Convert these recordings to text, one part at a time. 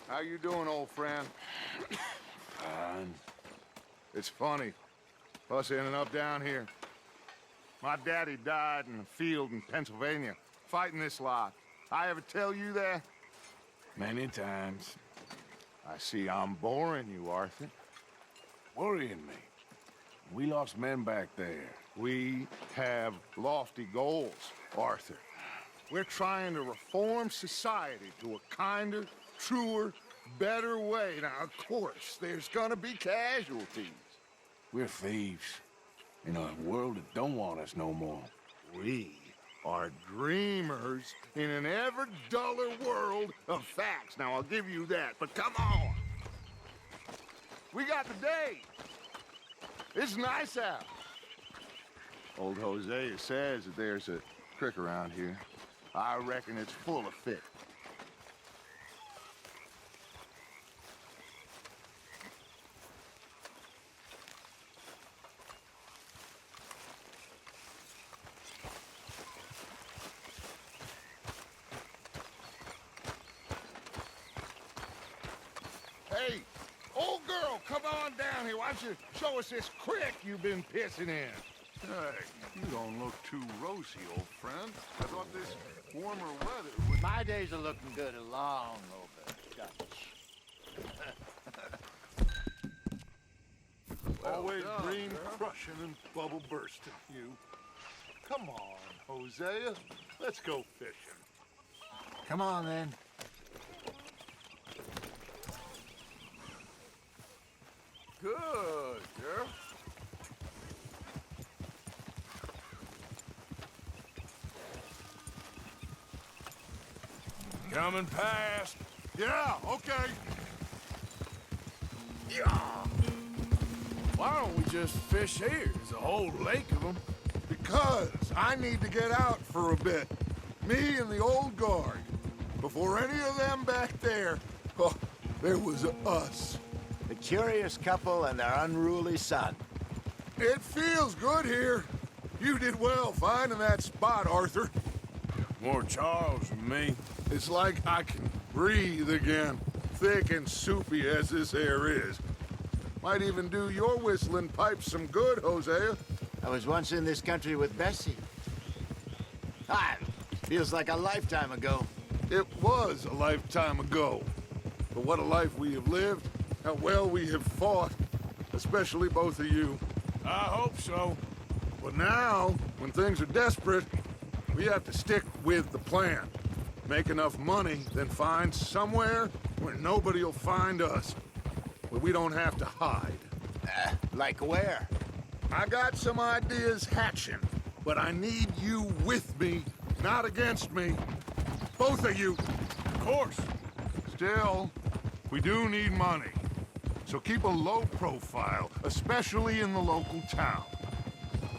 How you doing, old friend? Fine. It's funny, us ending up down here. My daddy died in a field in Pennsylvania, fighting this lot. I ever tell you that? Many times. I see I'm boring you, Arthur. Worrying me. We lost men back there. We have lofty goals, Arthur. We're trying to reform society to a kinder, truer, better way. Now, of course, there's gonna be casualties. We're thieves. In a world that don't want us no more. We are dreamers in an ever duller world of facts. Now, I'll give you that, but come on. We got the day. It's nice out. Old Hosea says that there's a creek around here. I reckon it's full of fish. Hey, old girl, come on down here. Why don't you show us this creek you've been pissing in? Hey, you don't look too rosy, old friend. I thought this warmer weather would... My days are looking good along over Dutch. Always done, green girl. crushing and bubble bursting, you. Come on, Hosea. Let's go fishing. Come on, then. Good, girl. Coming past. Yeah, okay. Why don't we just fish here? There's a whole lake of them. Because I need to get out for a bit. Me and the old guard. Before any of them back there, oh, there was us. The curious couple and their unruly son. It feels good here. You did well finding that spot, Arthur. More Charles than me. It's like I can breathe again, thick and soupy as this air is. Might even do your whistling pipes some good, Hosea. I was once in this country with Bessie. Ah, feels like a lifetime ago. It was a lifetime ago. But what a life we have lived, how well we have fought, especially both of you. I hope so. But now, when things are desperate, we have to stick with the plan. Make enough money, then find somewhere where nobody will find us. Where we don't have to hide. Like where? I got some ideas hatching, but I need you with me, not against me. Both of you. Of course. Still, we do need money. So keep a low profile, especially in the local town.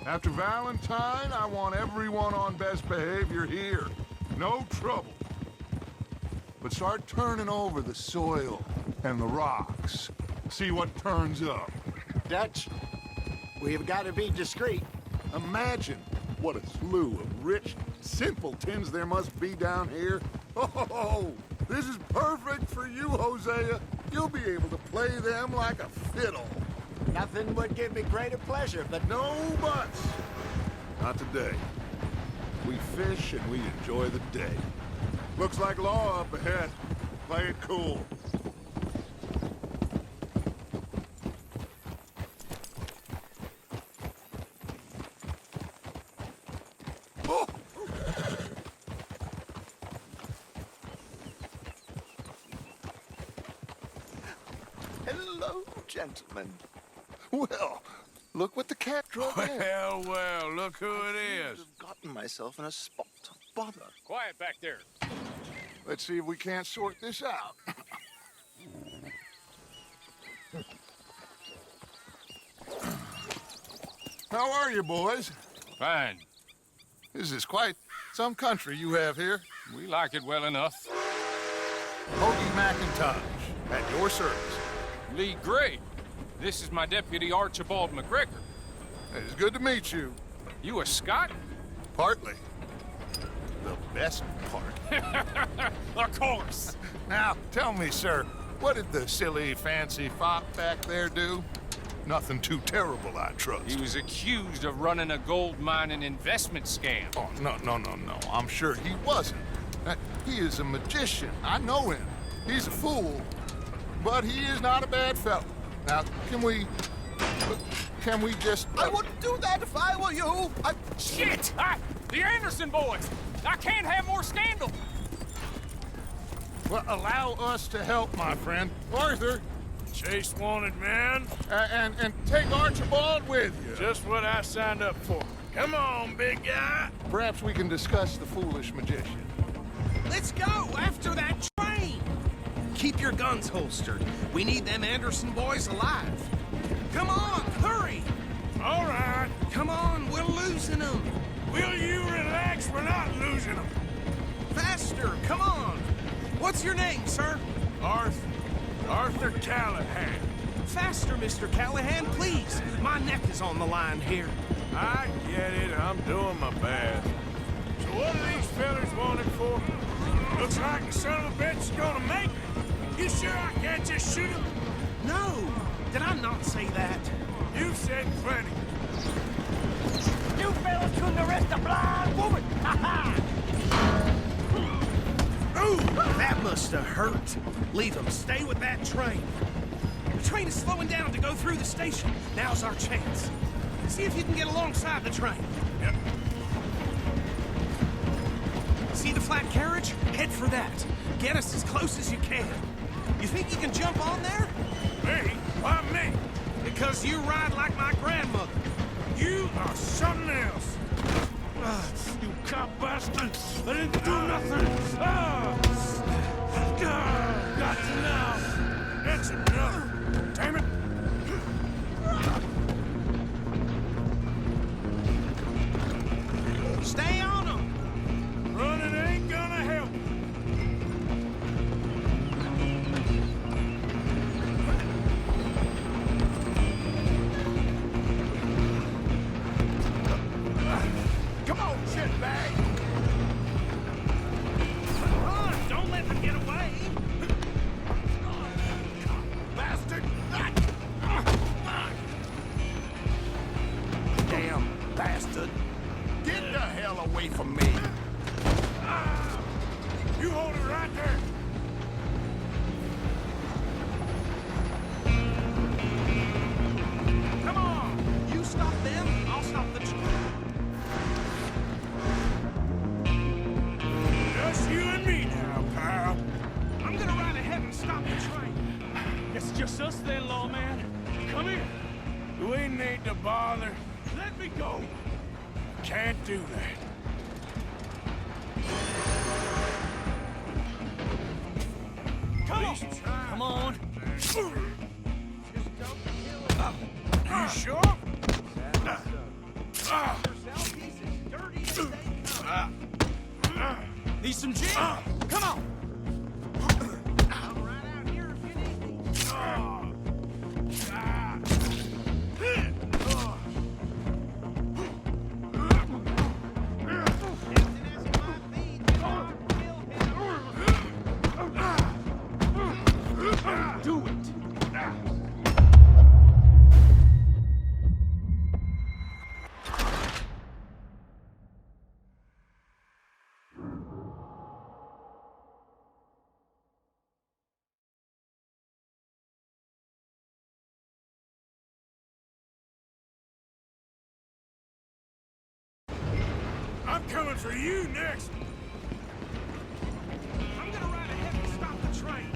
After Valentine, I want everyone on best behavior here. No trouble. But start turning over the soil and the rocks. See what turns up. Dutch, we've got to be discreet. Imagine what a slew of rich simpletons there must be down here. Oh, this is perfect for you, Hosea. You'll be able to play them like a fiddle. Nothing would give me greater pleasure, but No buts. Not today. We fish and we enjoy the day. Looks like law up ahead. Play it cool. Oh! hello, gentlemen. Well, look what the cat drove in. Well, well, look who it is. I've gotten myself in a spot of bother. Quiet back there. Let's see if we can't sort this out. How are you, boys? Fine. This is quite some country you have here. We like it well enough. Hoagie McIntosh, at your service. Lee Gray. This is my deputy, Archibald McGregor. It's good to meet you. You a Scot? Partly. the best part. Of course. Now, tell me, sir, what did the silly, fancy fop back there do? Nothing too terrible, I trust. He was accused of running a gold mining investment scam. Oh, no. I'm sure he wasn't. He is a magician. I know him. He's a fool. But he is not a bad fellow. Now, can we just... I wouldn't do that if I were you. Shit! The Anderson boys! I can't have more scandal! Well, allow us to help, my friend. Arthur, Chase wanted man. and take Archibald with you. Just what I signed up for. Come on, big guy. Perhaps we can discuss the foolish magician. Let's go after that train! Keep your guns holstered. We need them Anderson boys alive. Come on, hurry! All right. Come on, we're losing them. Will you relax? We're not losing them. Faster, come on! What's your name, sir? Arthur Callahan. Faster, Mr. Callahan, please. My neck is on the line here. I get it. I'm doing my best. So what are these fellas wanted for? Looks like the son of a bitch is gonna make it. You sure I can't just shoot him? No! Did I not say that? You said plenty. You fellas couldn't arrest a blind woman! Ha ha! Ooh, that must have hurt. Leave them. Stay with that train. The train is slowing down to go through the station. Now's our chance. See if you can get alongside the train. Yep. See the flat carriage? Head for that. Get us as close as you can. You think you can jump on there? Me? Why me? Because you ride like my grandmother. You are something else. You cop bastard! I didn't do nothing! Got enough! That's enough! Damn it! Stay on them! Running ain't gonna help! Come on, shitbag. Run! Don't let them get away! Bastard. Damn bastard. Get the hell away from me. You hold it right there! Come on! You stop them, I'll stop the train. Just you and me now, pal. I'm gonna ride ahead and stop the train. It's just us then, lawman. Come here. Do we need to bother? Let me go. Can't do that. Come on. Come on. You sure? Need some gin? Come on! I'm right out here if you need me. Tempting as it might be, do not kill him. Do it. I'm coming for you next. I'm gonna ride ahead and stop the train.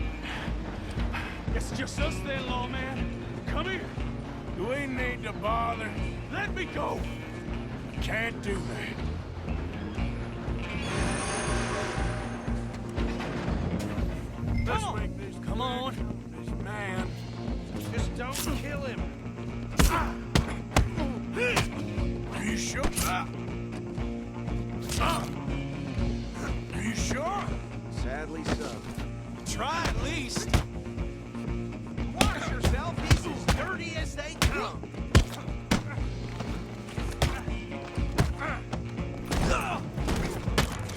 It's just us then, lawman. Come here. Do we need to bother? Let me go. Can't do that. Let's on. make this Come quick. on. This man. Just don't kill him. Are you sure? Are you sure? Sadly so. Try at least. Wash yourself. He's as dirty as they come.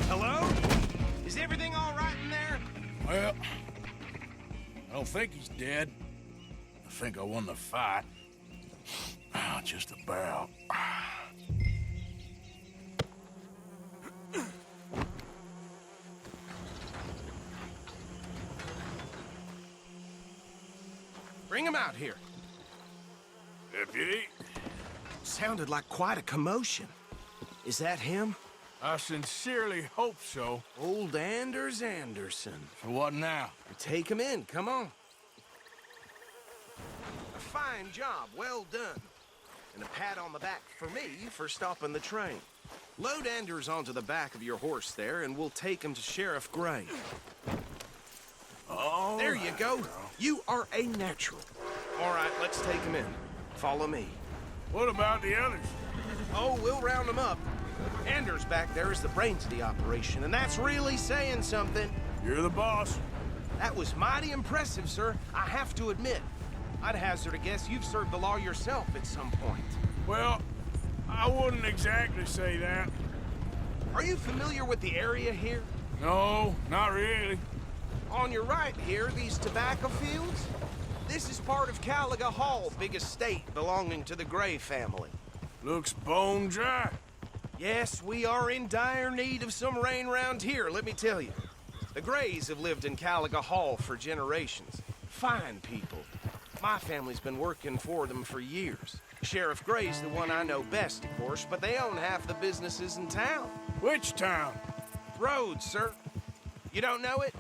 Hello? don't think he's dead. I think I won the fight. Just about. Bring him out here. Deputy, Sounded like quite a commotion. Is that him? I sincerely hope so. Old Anders Anderson. So what now? Take him in, come on. A fine job, well done. And a pat on the back for me for stopping the train. Load Anders onto the back of your horse there, and we'll take him to Sheriff Gray. Oh, There you go. You are a natural. All right, let's take him in. Follow me. What about the others? Oh, we'll round them up. Anders back there is the brains of the operation, and that's really saying something. You're the boss. That was mighty impressive, sir. I have to admit. I'd hazard a guess you've served the law yourself at some point. Well, I wouldn't exactly say that. Are you familiar with the area here? No, not really. On your right here, these tobacco fields? This is part of Caliga Hall, big estate belonging to the Gray family. Looks bone dry. Yes, we are in dire need of some rain round here, let me tell you. The Grays have lived in Caliga Hall for generations. Fine people. My family's been working for them for years. Sheriff Gray's the one I know best, of course, but they own half the businesses in town. Which town? Rhodes, sir. You don't know it?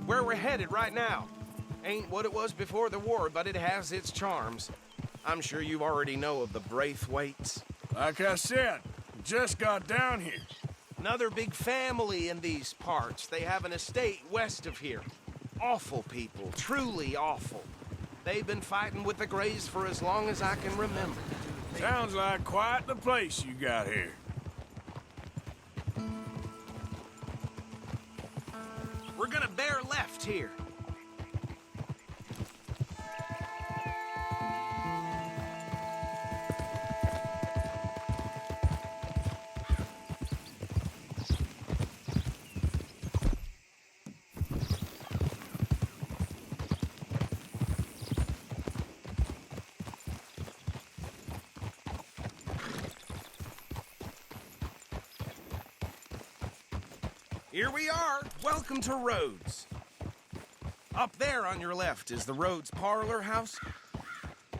Where we're headed right now. Ain't what it was before the war, but it has its charms. I'm sure you already know of the Braithwaites. Like I said, just got down here. Another big family in these parts. They have an estate west of here. Awful people, truly awful. They've been fighting with the Grays for as long as I can remember. Sounds like quite the place you got here. We're gonna bear left here. Here we are. Welcome to Rhodes. Up there on your left is the Rhodes Parlor House.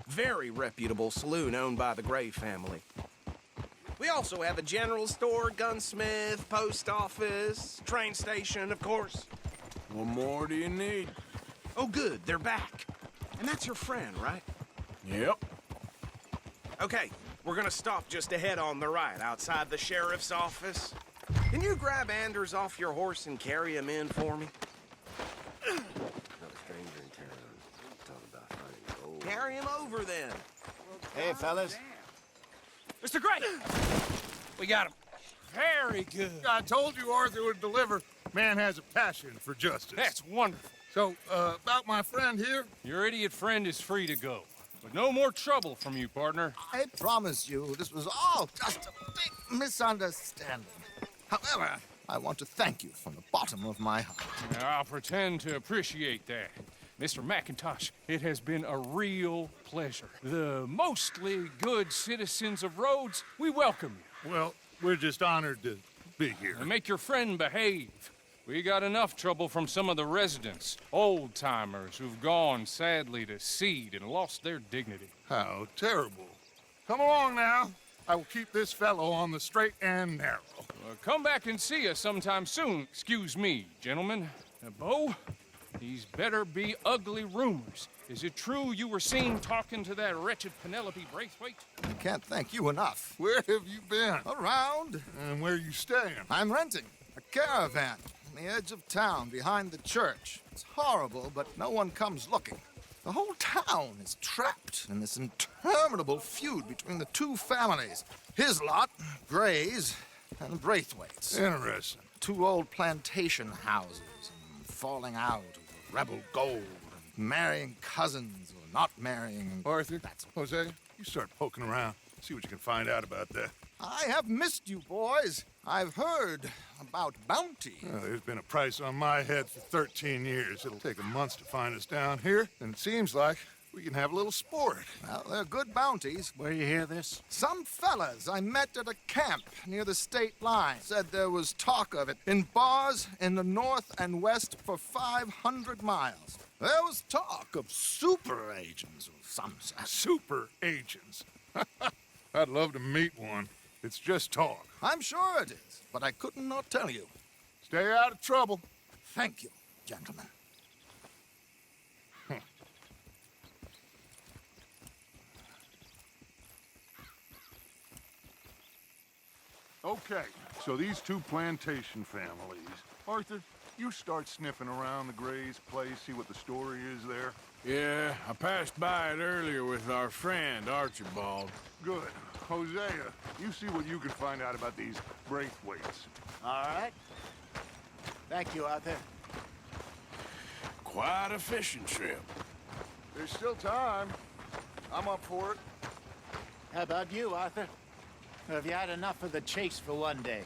Very reputable saloon owned by the Gray family. We also have a general store, gunsmith, post office, train station, of course. What more do you need? Oh, good, they're back. And that's your friend, right? Yep. Okay, we're gonna stop just ahead on the right, outside the sheriff's office. Can you grab Anders off your horse and carry him in for me? Carry him over, then. Hey, fellas. Mr. Gray! We got him. Very good. I told you Arthur would deliver. Man has a passion for justice. That's wonderful. So, about my friend here? Your idiot friend is free to go. But no more trouble from you, partner. I promise you, this was all just a big misunderstanding. However, I want to thank you from the bottom of my heart. Now, I'll pretend to appreciate that. Mr. McIntosh, it has been a real pleasure. The mostly good citizens of Rhodes, we welcome you. Well, we're just honored to be here. And make your friend behave. We got enough trouble from some of the residents, old-timers who've gone, sadly, to seed and lost their dignity. How terrible. Come along now. I will keep this fellow on the straight and narrow. Come back and see us sometime soon. Excuse me, gentlemen. Bo, these better be ugly rumors. Is it true you were seen talking to that wretched Penelope Braithwaite? I can't thank you enough. Where have you been? Around, And where you staying? I'm renting a caravan on the edge of town behind the church. It's horrible, but no one comes looking. The whole town is trapped in this interminable feud between the two families. His lot, Gray's, and Braithwaite's. Interesting. Two old plantation houses, and falling out over rebel gold, and marrying cousins or not marrying. Arthur, That's Jose, you start poking around. See what you can find out about that. I have missed you, boys. I've heard about bounty. There's been a price on my head for 13 years. It'll take a month to find us down here, and it seems like we can have a little sport. Well, they're good bounties. Where you hear this? Some fellas I met at a camp near the state line said there was talk of it in bars in the north and west for 500 miles. There was talk of super agents of some sort. Super agents. I'd love to meet one. It's just talk. I'm sure it is, but I couldn't not tell you. Stay out of trouble. Thank you, gentlemen. Okay, so these two plantation families. Arthur, you start sniffing around the Gray's place, see what the story is there. Yeah, I passed by it earlier with our friend, Archibald. Good. Hosea, you see what you can find out about these Braithwaites. All right. Thank you, Arthur. Quite a fishing trip. There's still time. I'm up for it. How about you, Arthur? Or have you had enough of the chase for one day?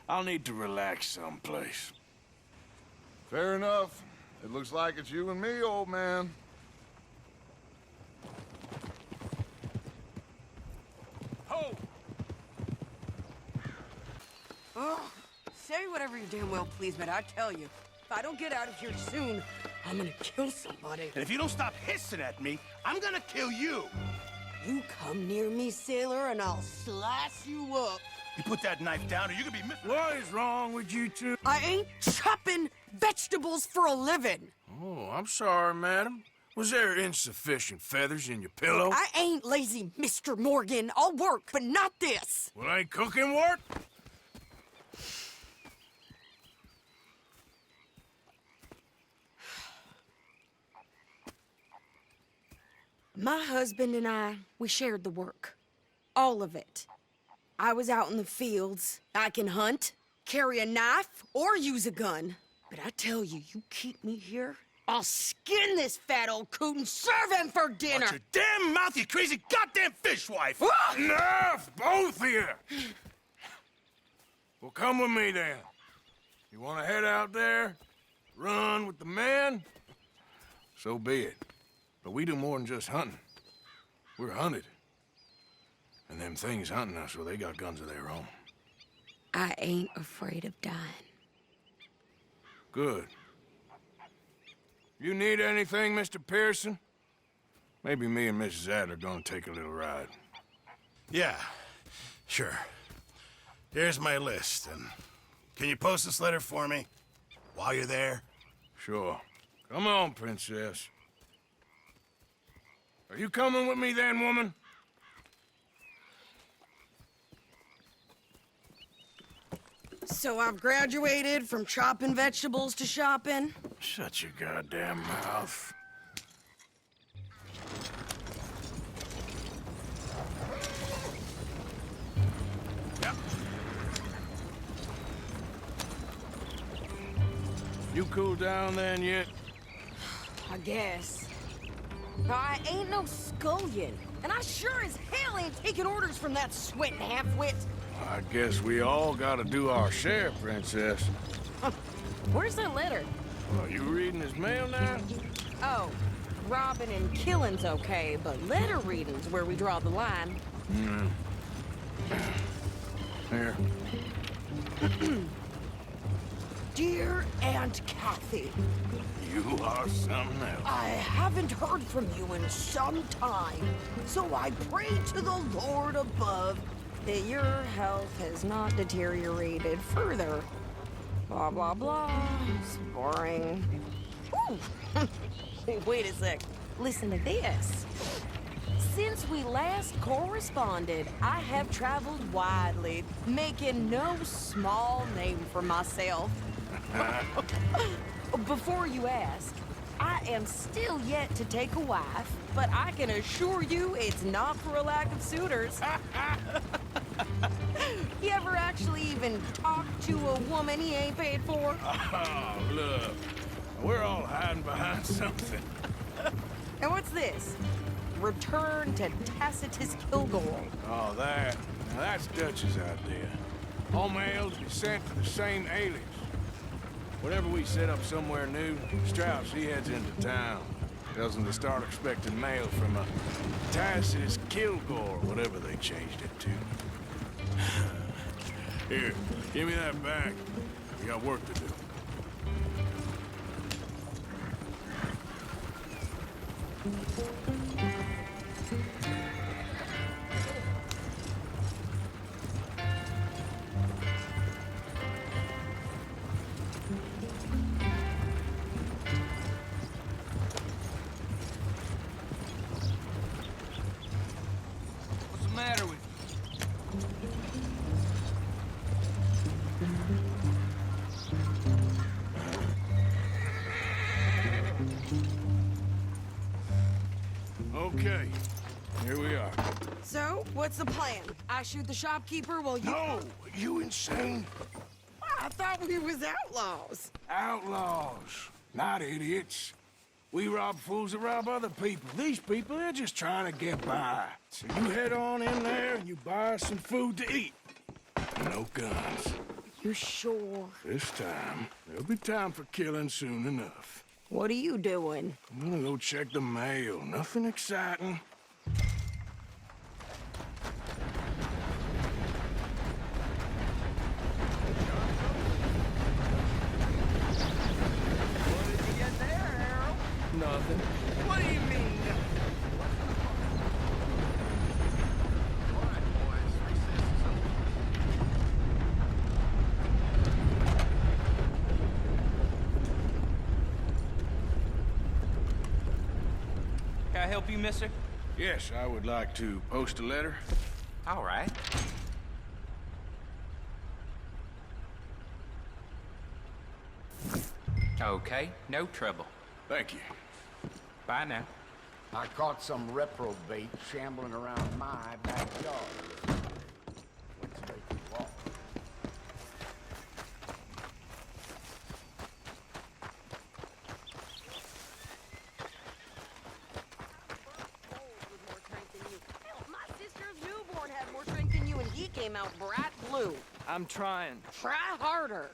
I'll need to relax someplace. Fair enough. It looks like it's you and me, old man. Ho! Oh, say whatever you damn well please, but I tell you, if I don't get out of here soon, I'm gonna kill somebody. And if you don't stop hissing at me, I'm gonna kill you. You come near me, sailor, and I'll slice you up. You put that knife down or you're gonna be missing. What is wrong with you two? I ain't chopping vegetables for a living. Oh, I'm sorry, madam. Was there insufficient feathers in your pillow? I ain't lazy, Mr. Morgan. I'll work, but not this. Well, ain't cooking work? My husband and I, we shared the work. All of it. I was out in the fields. I can hunt, carry a knife, or use a gun. But I tell you, you keep me here, I'll skin this fat old coot and serve him for dinner. Watch your damn mouth, you crazy goddamn fishwife! Enough, both of you! Well, come with me then. You want to head out there, run with the men? So be it. But we do more than just hunting. We're hunted. And them things hunting us, well, they got guns of their own. I ain't afraid of dying. Good. You need anything, Mr. Pearson? Maybe me and Mrs. Adler gonna take a little ride. Yeah, sure. Here's my list, and can you post this letter for me while you're there? Sure. Come on, Princess. Are you coming with me then, woman? So I've graduated from chopping vegetables to shopping. Shut your goddamn mouth. Yep. You cool down then yet? I guess. But I ain't no scullion, and I sure as hell ain't taking orders from that sweating half-wit. I guess we all gotta do our share, Princess. Where's that letter? Are you reading his mail now? Oh, robbing and killing's okay, but letter reading's where we draw the line. Here. Dear Aunt Kathy, You are something else. I haven't heard from you in some time, so I pray to the Lord above that your health has not deteriorated further. Blah, blah, blah. It's boring. Ooh. Wait a sec. Listen to this. Since we last corresponded, I have traveled widely, making no small name for myself. Before you ask, I am still yet to take a wife, but I can assure you it's not for a lack of suitors. You ever actually even talk to a woman he ain't paid for? Oh, look. We're all hiding behind something. And what's this? return to Tacitus Kilgore. Oh, that. Now that's Dutch's idea. All mail to be sent to the same alias. Whenever we set up somewhere new, Strauss, he heads into town. Tells them to start expecting mail from a Tacitus Kilgore, whatever they changed it to. Here, give me that back. We got work to do. What's the matter with you? Okay, here we are. So, what's the plan? I shoot the shopkeeper while you... No! You insane? I thought we was outlaws. Outlaws, not idiots. We rob fools that rob other people. These people, they're just trying to get by. So you head on in there and you buy us some food to eat. No guns. You're sure? This time, there'll be time for killing soon enough. What are you doing? I'm gonna go check the mail. Nothing exciting. Nothing. What do you mean? Can I help you, mister? Yes, I would like to post a letter. All right. Okay, no trouble. Thank you. Bye now. I caught some reprobate shambling around my backyard. Let's make it walk. Hell, my sister's newborn had more strength than you, and he came out bright blue. I'm trying. Try harder.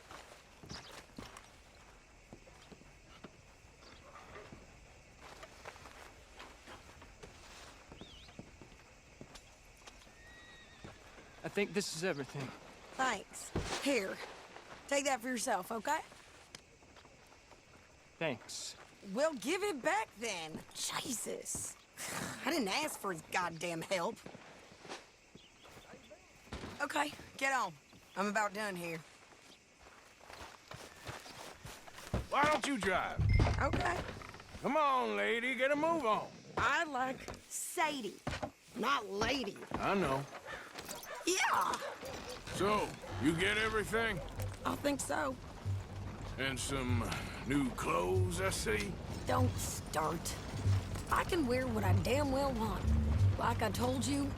I think this is everything. Thanks. Here, take that for yourself, okay? Thanks. Well, give it back then. Jesus. I didn't ask for his goddamn help. Okay, get on. I'm about done here. Why don't you drive? Okay. Come on, lady, get a move on. I like Sadie, not lady. I know. Yeah, So, you get everything? I think so. And some new clothes, I see? Don't start. I can wear what I damn well want. Like I told you,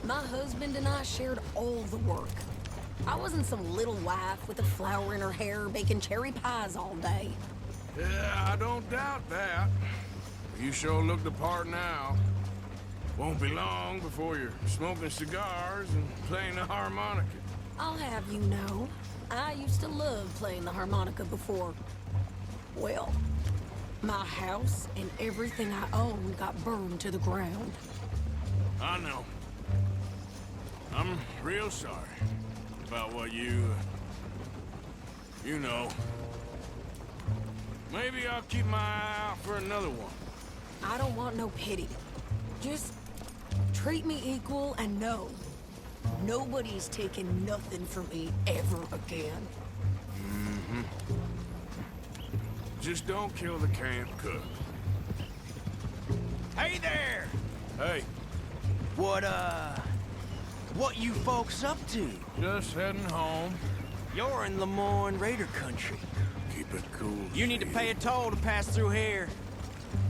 my husband and I shared all the work. I wasn't some little wife with a flower in her hair baking cherry pies all day. Yeah, I don't doubt that. You sure look the part now. Won't be long before you're smoking cigars and playing the harmonica. I'll have you know, I used to love playing the harmonica before. Well, my house and everything I owned got burned to the ground. I know. I'm real sorry about what you know. Maybe I'll keep my eye out for another one. I don't want no pity. Just treat me equal and know nobody's taking nothing from me ever again. Mm-hmm. Just don't kill the camp cook. Hey there! Hey, What you folks up to? just heading home. You're in Lemoyne Raider country. Keep it cool. You need to Steve. pay a toll to pass through here.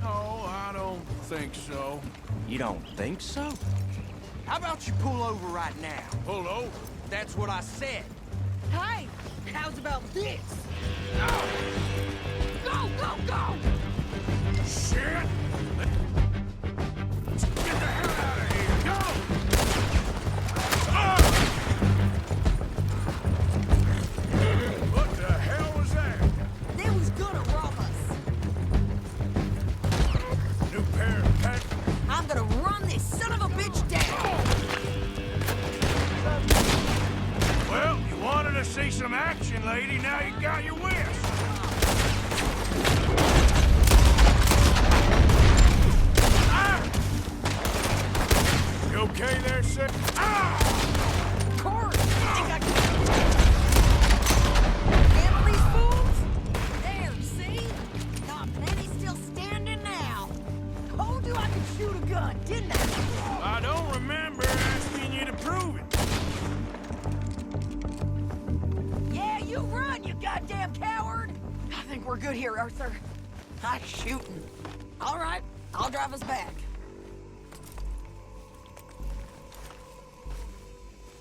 No, I don't think so. You don't think so? How about you pull over right now? Pull over. That's what I said. Hey, how's about this? Go, go, go! Shit! lady. Now you got your wish. You okay there, sir? Ah! Of course! Think I can handle these fools? There, see? Not many still standing now. Told you I could shoot a gun, didn't I? I don't remember asking you to prove it. Yeah, you run, you goddamn coward! I think we're good here, Arthur. Nice shooting. All right, I'll drive us back.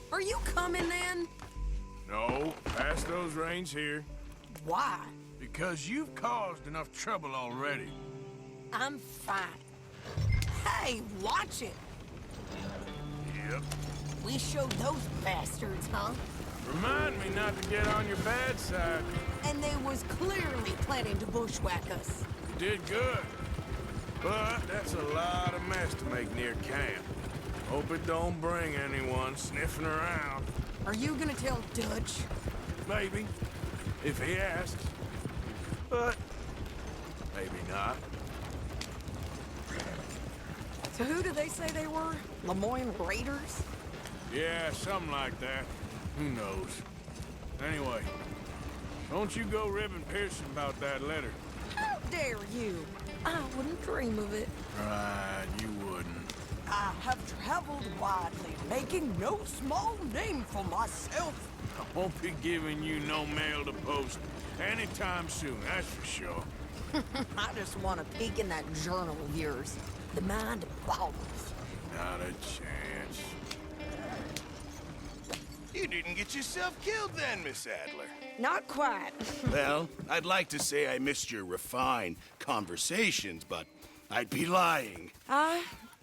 Are you coming then? No, pass those reins here. Why? Because you've caused enough trouble already. I'm fine. Hey, watch it. Yep. We showed those bastards, huh? Remind me not to get on your bad side. And they was clearly planning to bushwhack us. You did good. But that's a lot of mess to make near camp. Hope it don't bring anyone sniffing around. Are you gonna tell Dutch? Maybe, if he asks. But maybe not. So who do they say they were? Lemoyne Raiders? Yeah, something like that. Who knows? Anyway, don't you go ribbing Pearson about that letter. How dare you? I wouldn't dream of it. Right, you wouldn't. I have traveled widely, making no small name for myself. I won't be giving you no mail to post anytime soon, that's for sure. I just want to peek in that journal of yours. The mind boggles. Not a chance. You didn't get yourself killed then, Miss Adler. Not quite. Well, I'd like to say I missed your refined conversations, but I'd be lying.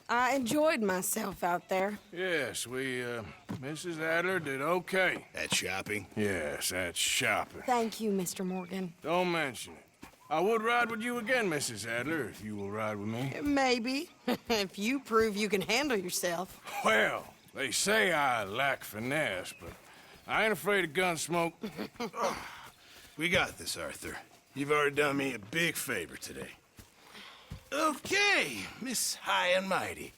I enjoyed myself out there. Yes, Mrs. Adler did okay. At shopping? Yes, that's shopping. Thank you, Mr. Morgan. Don't mention it. I would ride with you again, Mrs. Adler, if you will ride with me. Maybe. If you prove you can handle yourself. Well, they say I lack finesse, but I ain't afraid of gun smoke. We got this, Arthur. You've already done me a big favor today. Okay, Miss High and Mighty.